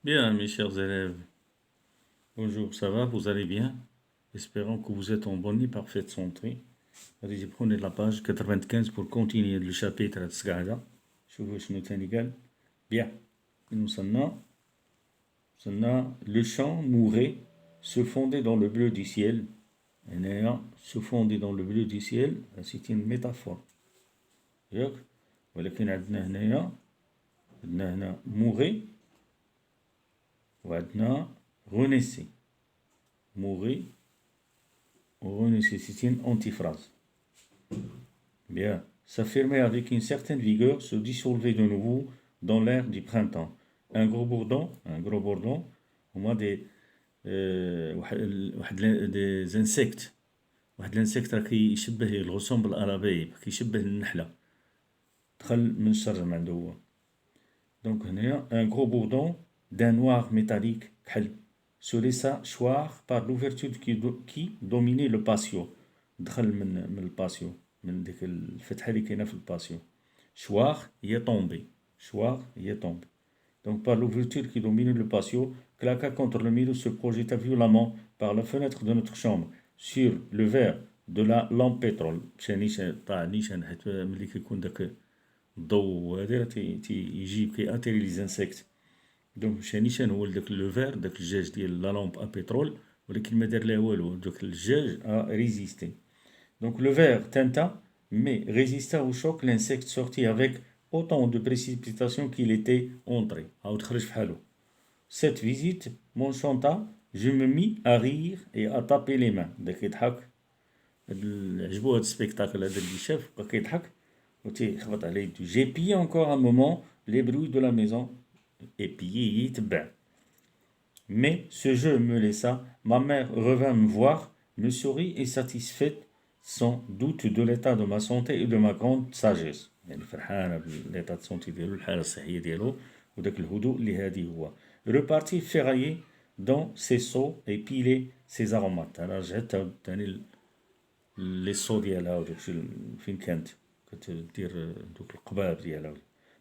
Bien, mes chers élèves, bonjour, ça va, vous allez bien? Espérons que vous êtes en bonne et parfaite santé. Allez, prenez la page 95 pour continuer le chapitre de Sgada. شوفوا شنو تاني قال. Bien, nous sommes le champ mourait, se fondait dans le bleu du ciel. هنايا se fondait dans le bleu du ciel, c'est une métaphore. ياك؟ ولكن عندنا هنا mourait وعندنا renaissait. Mourait c'est une antiphrase. Bien, s'affirmer avec une certaine vigueur, se dissolver de nouveau dans l'air du printemps. Un gros bourdon, au moins des insectes. واحد الانسيكت راه كيشبه il ressemble à l'abeille كيشبه النحلة دخل من الشجر من عنده هو. دونك هنايا un gros bourdon d'un noir métallique كحل se laissa choir par l'ouverture qui dominait le patio. دخل من الباسيو من ديك الفتحة اللي كاينة في الباسيو. choir هي tombé. choir هي tombé. Donc par l'ouverture qui dominait le patio, claqua contre le mur, se projeta violemment par la fenêtre de notre chambre sur le verre de la lampe pétrole. مشى طلع نيشان حيت ملي كيكون داك الضوء هذا يجي كياتيري لي زانسيكت. دونك مشى نيشان هو داك لو فير داك الجاج ديال لا لامب ا بترول ولكن ما دار لها والو داك الجاج ريزيستي. Donc le verre tinta, mais résista au choc, l'insecte sortit avec autant de précipitation qu'il était entré. Cette visite m'enchanta, je me mis à rire et à taper les mains. عجبو هاد السبيكتاكل هذا اللي شاف بقى كيضحك وتيخبط على يدو. J'ai pillé encore un moment les bruits de la maison et pillé يتبع. Mais ce jeu me laissa, ma mère revint me voir, me sourit et satisfaite sans doute de l'état de ma santé et de ma grande sagesse. يعني فرحانة بالl'état de santé ديالو الحالة الصحية ديالو وداك الهدوء اللي هادي هو. Reparti ferrailler dans ses seaux et piler ses aromates. أنا رجعت تاني لي سو ديالها وداكشي فين كانت كتدير دوك القباب ديالها.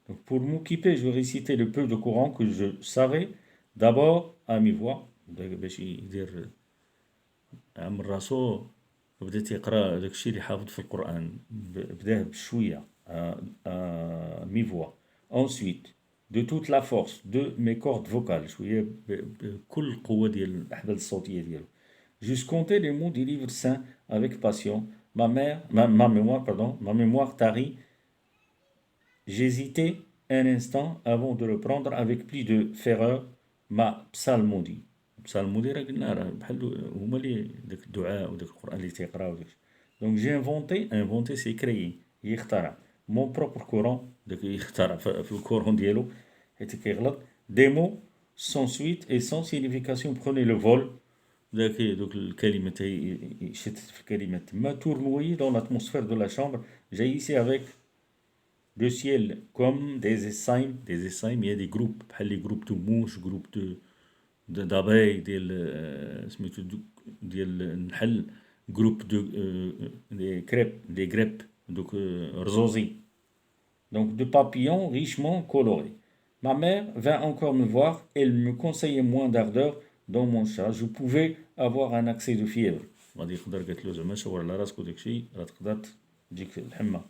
Donc pour m'occuper, je récitais le peu de Coran que je savais d'abord à mi-voix باش يدير عمر راسو بدا تيقرا داكشي اللي حافظ في القرآن بداه بشوية à mi-voix. Ensuite de toute la force de mes cordes vocales شوية بكل القوة ديال الأحبال الصوتية ديالو. J'eusse compté les mots du livre saint avec passion. Ma mémoire tarit. J'hésitais un instant avant de reprendre avec plus de ferveur ma psalmodie. psalmodie راه قلنا راه بحال هما اللي داك الدعاء وداك القرآن اللي تيقراو داك. Donc j'ai inventé c'est créé يخترع mon propre Coran داك يخترع في الكورون ديالو حيت كيغلط. Des mots sans suite et sans signification prenaient le vol. دوك الكلمة يشتت في الكلمات تما. Tournoyer dans l'atmosphère de la chambre, jaillissait avec le ciel comme des essaims. Il y a des groupes بحال لي groupes de mouches, groupes d'abeilles ديال النحل, groupe des guêpes donc رزوزي, donc de papillons richement colorés. Ma mère vint encore me voir, elle me conseillait moins d'ardeur dans mon chat, je pouvais avoir un accès de fièvre. غادي يقدر قالت له زعما شاور على راسك وداكشي راه تقدر تجيك الحمى.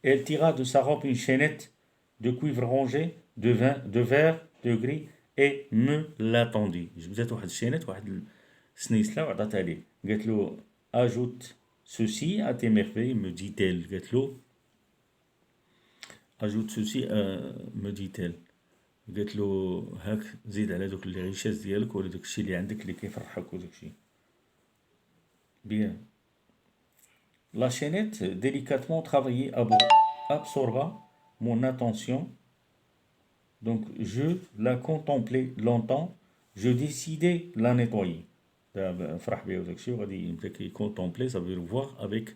Elle tira de sa robe une chaînette de cuivre rongé, de vert, de gris, et me l'attendit. جبدات واحد الشينات واحد السنيسله وعطاتها ليه. قالت له ajoute ceci à tes merveilles, me dit-elle. قالت له ajoute ceci me dit-elle. قالت له هاك زيد على دوك لي ريشيز ديالك ولا داك الشيء اللي عندك اللي كيفرحك وداك الشيء. Bien. La chaînette délicatement travaillée absorba mon attention. Donc je la contemplais longtemps, je décidai la nettoyer. فرح بها وداك الشيء وغادي يبدا كيكونطومبلي ça veut dire voir avec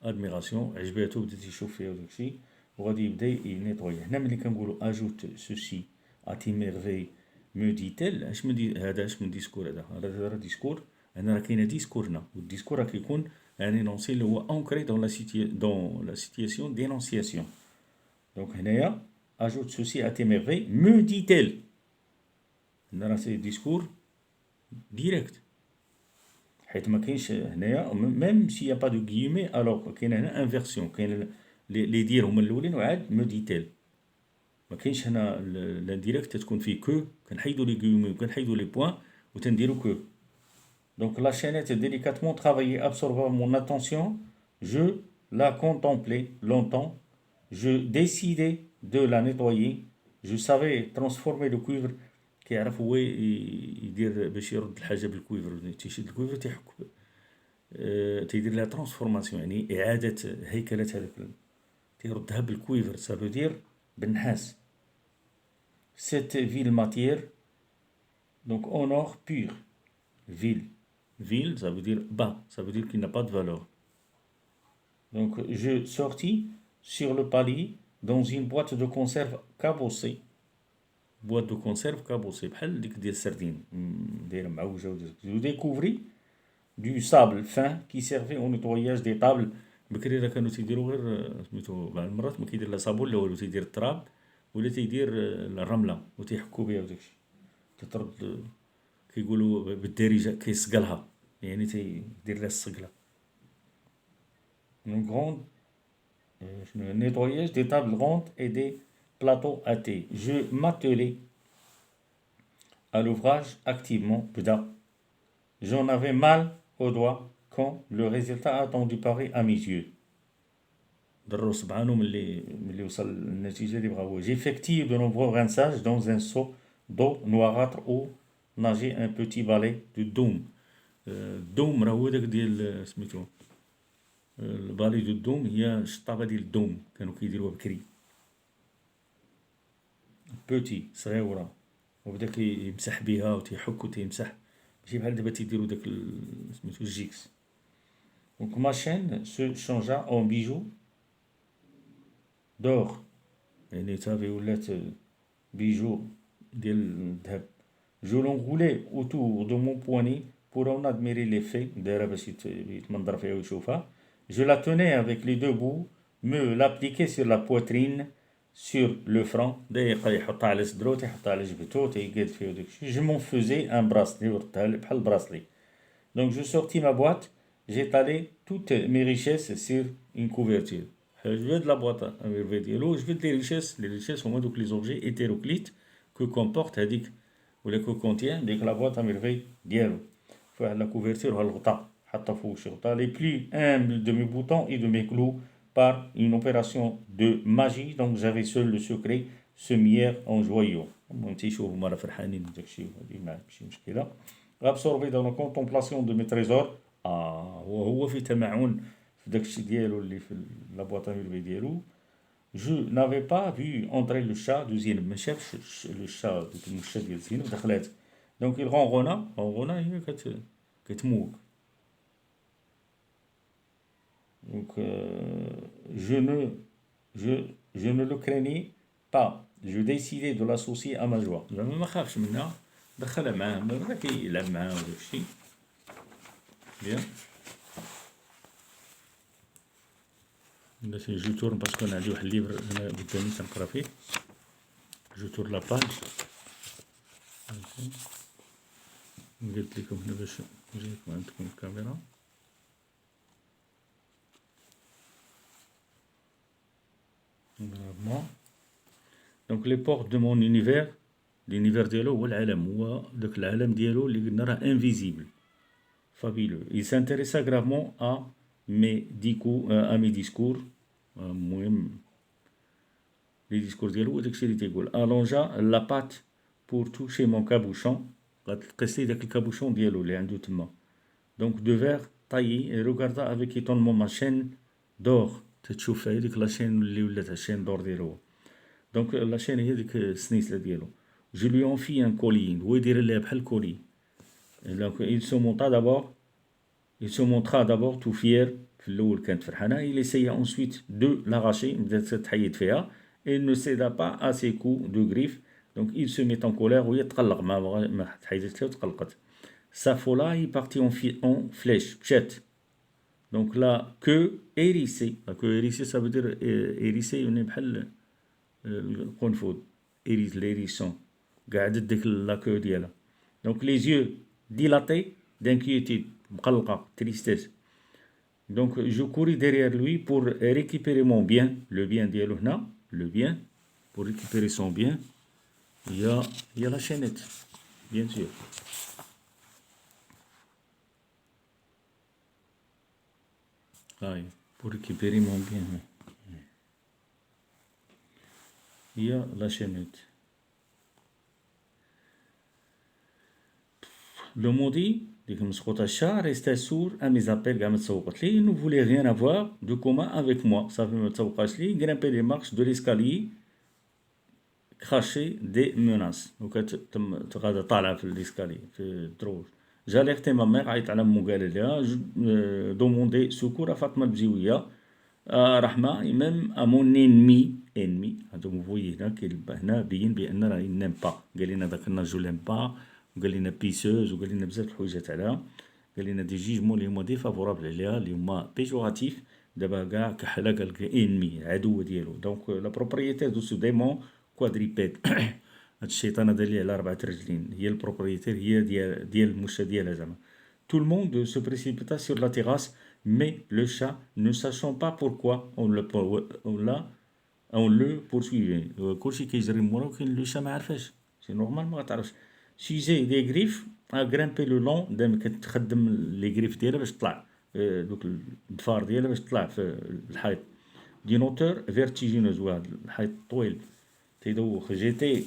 admiration. عجباتو بدا تيشوف فيها وداك الشيء وغادي يبدا ينيطوي. هنا ملي كنقولوا اجوت سوسي اتي ميرفي مو ديتيل اش من هذا اش من ديسكور هذا راه ديسكور. هنا راه كاينه ديسكور هنا والديسكور راه كيكون ان انونسي اللي هو انكري دون لا سيتياسيون دينونسياسيون. دونك هنايا اجوت سوسي اتي ميرفي مو ديتيل هنا راه سي ديسكور ديريكت، حيت ما كاينش هنايا ميم سي با دو غيومي. الوغ كاين هنا انفيرسيون، كاين لي دير هما الاولين وعاد مو ديتيل. ما كاينش هنا لانديريكت تكون فيه كو، كنحيدو لي غيومي وكنحيدو لي بوان وتنديرو كو. Donc la chaînette délicatement travaillée absorba mon attention. Je la contemplais longtemps. Je décidai de la nettoyer. Je savais transformer le cuivre. كيعرف هو يدير باش يرد الحاجه بالكويفر، تيشد الكويفر تيحك تيدير لها ترانسفورماسيون، يعني اعاده هيكله هذاك تيردها بالكويفر، سافو دير بالنحاس. cette ville matière donc en or pur. ville ville ça veut dire bas, ça veut dire qu'il n'a pas de valeur. Donc je sortis sur le palier dans une boîte de conserve cabossée. boîte de conserve cabossée بحال ديك ديال السردين دايره معوجه وديك. je découvris du sable fin qui servait au nettoyage des tables. بكري راه كانوا تيديروا غير سميتو بعض المرات ما كيدير لا صابون لا والو، تيدير التراب ولا تيدير الرمله وتيحكوا بها وداكشي تترد. كيقولوا بالدارجه كيصقلها، يعني تيدير لها الصقله. une grande nettoyage des tables rondes et des plateaux à thé. Je m'attelais à l'ouvrage activement. بدا j'en avais mal aux doigts quand le résultat attendu paraît à mes yeux. ضرو صبعانو ملي وصل النتيجه اللي بغا هو. j'effectue de nombreux rinçages dans un seau d'eau noirâtre où nageait un petit balai de dôme. الدوم راه هو داك ديال سميتو البالي دو الدوم، هي الشطابه ديال الدوم كانوا كيديروها بكري. بوتي صغيوره، وبدا كيمسح بها وتيحك وتيمسح، ماشي بحال دابا تيديروا داك سميتو الجيكس. دونك ما شين سو شونجا اون بيجو دور، يعني صافي ولات بيجو ديال الذهب. جو لونغولي اوتور دو مون بواني pour en admirer l'effet. دايره باش يتمنظر فيها ويشوفها. Je la tenais avec les deux bouts, me l'appliquais sur la poitrine, sur le front. دايق يحطها على صدرو تيحطها على جبهتو تيقاد فيها وداكشي. Je m'en faisais un bracelet وردتها بحال البراسلي. Donc je sortis ma boîte, j'étalais toutes mes richesses sur une couverture. Je vais de la boîte à merveille ديالو، je vais les richesses هما دوك les objets hétéroclites que comporte هذيك ولا que contient ديك la boîte à merveille ديالو. فيها لا كوفرتير وها الغطاء حاطه فوق شي غطاء. les plus humbles de mes boutons et de mes clous par une opération de magie. donc j'avais seul le secret se mirent en joyaux. المهم تيشوفوا هما راه فرحانين بداكشي هادي ما ماشي مشكله. absorbé dans la contemplation de mes trésors. هو في تمعن في داكشي ديالو اللي في لا بواط اميرفي ديالو. je n'avais pas vu entrer le chat de زينب، ما شافش لو شا ديك المشا ديال زينب دخلات. donc il ronronna هي كتموق. donc je ne le craignais pas. je décidais de l'associer à ma joie. زعما ما خافش منها، دخلها معاه بدا كيلعب معاه وداكشي. بيان درت جو تورن باسكو انا عندي واحد الليبر هنا قدامي تنقرا فيه. جو تور لا باج. قلت لكم هنا باش نجيكم عندكم الكاميرا. دونك لي بورت دو مون univers. l'univers ديالو هو العالم، هو داك العالم ديالو اللي قلنا راه انفيزيبل fabuleux. il s'intéressa gravement à mes discours. المهم لي ديسكور ديالو وداكشي اللي تيقول. allongea la patte pour toucher mon cabochon. غتقيس لي داك الكابوشون ديالو اللي عنده تما. donc de verre taillé et regarda avec étonnement ma chaîne d'or. تتشوف هذيك لا شين اللي ولات الشين دور ديالو. donc لا شين هي ديك السنيسله ديالو. je lui en fis un collier. هو يدير لها بحال كولي. donc il se montra d'abord tout fier. في الاول كانت فرحانه. il essaya ensuite de l'arracher. بدات تحيد فيها. il ne céda pas à ses coups de griffe. donc il se met en colère وهي تقلق ما تحيدت له وتقلقت. sa folie partit en flèche مشات. donc la queue hérissée. la queue hérissée ça veut dire hérissée يعني بحال القنفذ. l'hérisson قاعدة ديك لاكو ديالها. دونك لي زيو ديلاتي d'inquiétude, مقلقة, tristesse. Donc je couris derrière lui pour récupérer mon bien, le bien ديالو هنا, le bien, pour récupérer son bien. Il y a la chaînette, bien sûr. Pour récupérer mon bien. Il y a la chaînette. Le maudit, ديك المسقوطة الشا, restait sourd à mes appels, قام تسوقت لي, il ne voulait rien avoir de commun avec moi. صافي ما تسوقاش لي, grimpait les marches de l'escalier, crachait des menaces. وكانت غادا طالعة في الاسكالي, في الدروج. J'alertais ma mère, عيط على مو قال لها, demandé secours à فاطمة البزيوية, رحمة, et même à mon ennemi. هذا مفوي هنا, هنا بين بأن راه il n'aime pas. قال لنا داك النهار جو l'aime pas, وقال لنا بيسوز, وقال لنا بزاف الحويجات عليها, قال لنا دي جيجمون اللي هما ديفافورابل عليها, اللي هما بيجوراتيف. دابا كاع كحلا قال لك انمي, عدو ديالو. دونك لا بروبريتير دو سو ديمون كوادريبيد, هاد الشيطان هذا اللي على 4 رجلين, هي البروبريتير, هي ديال المشا ديالها زعما. Tout le monde se précipita sur la terrasse, mais le chat, ne sachant pas pourquoi on le poursuivait. كلشي كيجري مورا, ولكن لو شا ما عرفاش. سي نورمال ما غتعرفش. سيزي دي غريف ا غرامبي لو لون, دائما كتخدم لي غريف ديالها باش تطلع, دوك الضفار ديالها باش تطلع في الحيط. دي نوتور فيرتيجينوز, واحد الحيط طويل تيدوخ. جيتي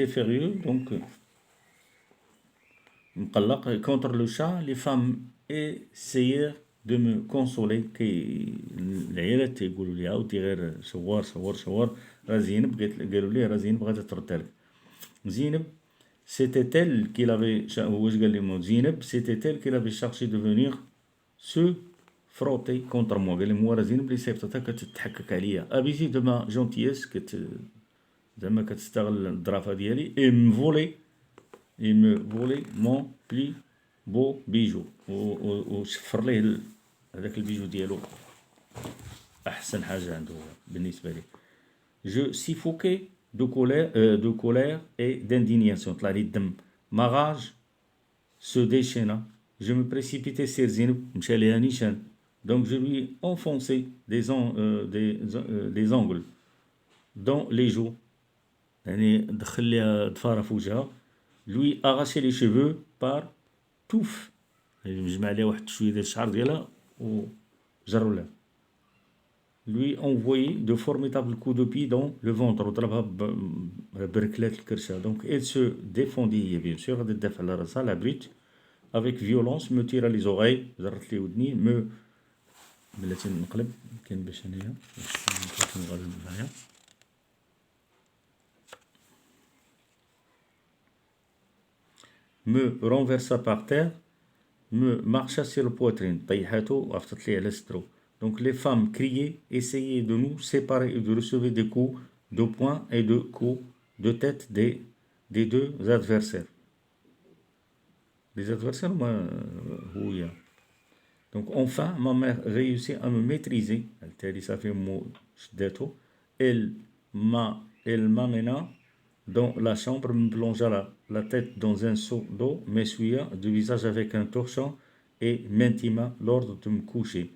furieux, donc مقلق. Contre le chat, les femmes essayèrent de me consoler. كي العيالات تيقولوا لي عاودي غير شوار, راه زينب قالوا لي راه زينب غادا ترد لك. زينب c'était elle qui l'avait, واش قال لي زينب, c'était elle qui l'avait cherché de venir se frotter contre moi. قال لي راه زينب اللي صيفطتها كتتحكك عليا. ابيزي دو ما جونتيس, زعما كتستغل الظرافه ديالي. et me volait mon plus beau bijou, وشفر ليه هذاك البيجو ديالو, احسن حاجه عنده بالنسبه لي. je suffoquais de colère et d'indignation, طلع لي الدم. ma rage se déchaîna, je me précipitais sur زينب, مشى ليها نيشان. donc je lui enfonçais des ongles dans les joues, يعني دخل ليها ضفاره في وجهها. lui arracher les cheveux par touffe, مجمع عليها واحد شويه ديال الشعر ديالها وجروا لها. lui envoyer de formidables coups de pied dans le ventre, وضربها بركلات الكرشه. donc elle se défendit, bien sûr غادي تدافع على راسها, la brute, avec violence, me tira les oreilles, جرت لي ودني. me بلاتي نقلب كاين باش انايا باش نغلب معايا. me renversa par terre, me marcha sur le poitrine, طيحاتو وعفطت لي على صدرو. donc les femmes criaient, essayaient de nous séparer et de recevoir des coups de poing et de coups de tête des deux adversaires. Les adversaires, oui. donc enfin ma mère réussit à me maîtriser, elle m'amena dans la chambre, me plongea la tête dans un seau d'eau, m'essuya du visage avec un torchon et m'intima l'ordre de me coucher.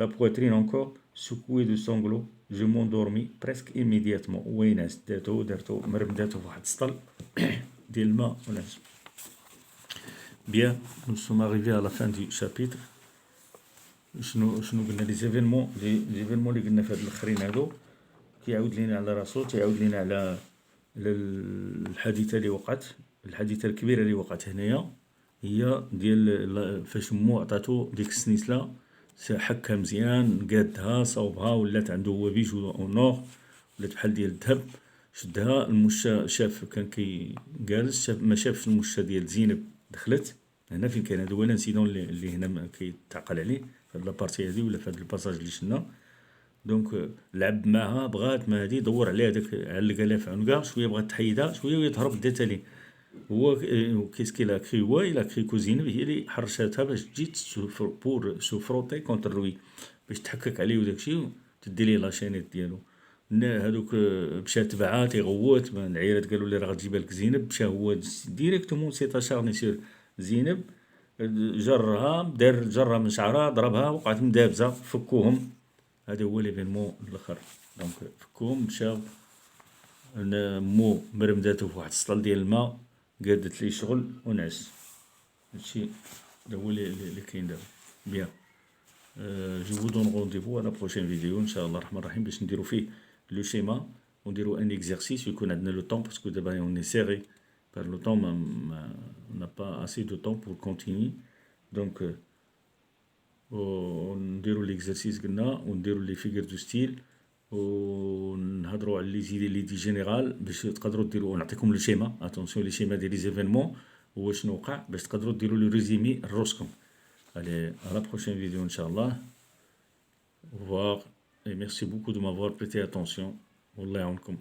La poitrine encore secouée de sanglots, je m'endormis presque immédiatement. ويناس درتو مرمداتو في واحد السطل ديال الماء وناس. Bien, nous sommes arrivés à la fin du chapitre. شنو قلنا لي زيفينمون اللي قلنا في هاد الاخرين هادو, كيعاود لينا على راسو, تيعاود لينا على الحادثه اللي وقعت. الحادثه الكبيره اللي وقعت هنايا هي ديال فاش مو عطاتو ديك السنيسله, حكها مزيان, قادها, صوبها, ولات عنده هو بيجو اونور, ولات بحال ديال الذهب. شدها المشا, شاف كان جالس, ما شافش المشا ديال زينب دخلت هنا فين كان. هذا هو الانسيدون اللي هنا كيتعقل عليه في هاد لابارتي هادي ولا في هاد الباساج اللي شفنا. دونك لعب معها, بغات ما هادي, دور عليها داك, علق عليها في عنقها شويه, بغات تحيدها شويه ويتهرب, داتها ليه. هو كيسكي لا كري, هو الى كري كوزينب هي اللي حرشاتها باش تجي بور سو فروتي كونتر لوي, باش تحكك عليه وداكشي, تدي ليه لاشينيت ديالو. هادوك مشى تبعها تيغوت، العيالات قالوا لي راه غتجيبها لك زينب، مشى هو ديريكتومون سي تاشارني سير زينب، جرها جرها من شعرها، ضربها، وقعت مدابزه، فكوهم. هذا هو ليفينمون الاخر. دونك فكوهم، مشاو مو مرمداتو في واحد السطل ديال الماء، قادت ليه شغل ونعس. هادشي هذا هو اللي كاين دابا. بيان. جو vous donne rendez-vous à la prochaine vidéo ان شاء الله الرحمن الرحيم، باش نديرو فيه لو شيما ونديرو ان اكزرسيس ويكون عندنا لو طون، باسكو دابا اون سيري بار لو طون، n'a pas assez de temps pour continuer. دونك ونديرو ليكزرسيس قلنا، ونديرو لي فيغور دو ستيل، ونهضروا على لي زيدي لي دي جينيرال باش تقدروا ديروا. نعطيكم لو شيما، اتونسيون لي شيما ديال لي زيفينمون هو شنو وقع، باش تقدروا ديروا لو ريزيمي لروسكم. Allez, à la prochaine vidéo, Inch'Allah. Au revoir et merci beaucoup de m'avoir prêté attention. Wallah ya'ounkoum.